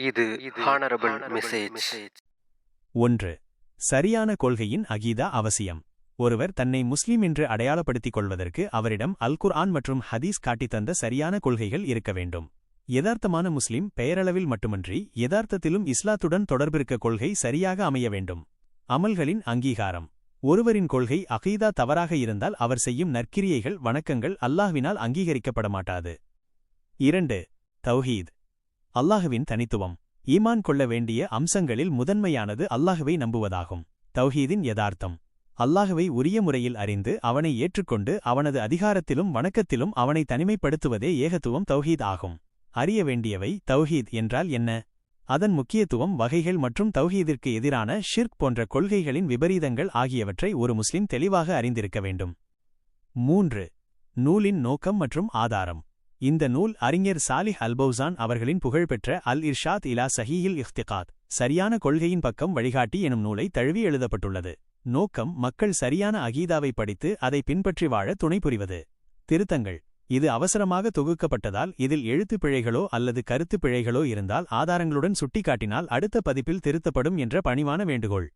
இது honourable message. 1. சரியான கொள்கையின் அகீதா அவசியம். ஒருவர் தன்னை முஸ்லிம் என்று அடையாளப்படுத்திக் கொள்வதற்கு அவரிடம் அல்குர்ஆன் மற்றும் ஹதீஸ் காட்டித்தந்த சரியான கொள்கைகள் இருக்க வேண்டும். யதார்த்தமான முஸ்லிம் பெயரளவில் மட்டுமன்றி யதார்த்தத்திலும் இஸ்லாத்துடன் தொடர்பிருக்க கொள்கை சரியாக அமைய வேண்டும். அமல்களின் அங்கீகாரம். ஒருவரின் கொள்கை அகீதா தவறாக இருந்தால் அவர் செய்யும் நற்கிரியைகள் வணக்கங்கள் அல்லாஹ்வினால் அங்கீகரிக்கப்பட மாட்டாது. 2. தௌஹீத். அல்லாஹுவின் தனித்துவம். ஈமான் கொள்ள வேண்டிய அம்சங்களில் முதன்மையானது அல்லாஹுவை நம்புவதாகும். தௌஹீதின் யதார்த்தம். அல்லாஹுவை உரிய முறையில் அறிந்து அவனை ஏற்றுக்கொண்டு அவனது அதிகாரத்திலும் வணக்கத்திலும் அவனை தனிமைப்படுத்துவதே ஏகத்துவம் தௌஹீத் ஆகும். அறிய வேண்டியவை. தௌஹீத் என்றால் என்ன? அதன் முக்கியத்துவம், வகைகள் மற்றும் தௌஹீதிற்கு எதிரான ஷிர்க் போன்ற கொள்கைகளின் விபரீதங்கள் ஆகியவற்றை ஒரு முஸ்லிம் தெளிவாக அறிந்திருக்க வேண்டும். 3. நூலின் நோக்கம் மற்றும் ஆதாரம். இந்த நூல் அறிஞர் சாலிஹ் அல்பௌசான் அவர்களின் புகழ்பெற்ற அல் இர்ஷாத் இலா சஹீஹில் இஃப்திகாத், சரியான கொள்கையின் பக்கம் வழிகாட்டி எனும் நூலை தழுவி எழுதப்பட்டுள்ளது. நோக்கம், மக்கள் சரியான அகீதாவை படித்து அதை பின்பற்றி வாழ துணை புரிவது. திருத்தங்கள். இது அவசரமாக தொகுக்கப்பட்டதால் இதில் எழுத்துப் பிழைகளோ அல்லது கருத்துப் பிழைகளோ இருந்தால் ஆதாரங்களுடன் சுட்டிக்காட்டினால் அடுத்த பதிப்பில் திருத்தப்படும் என்ற பணிவான வேண்டுகோள்.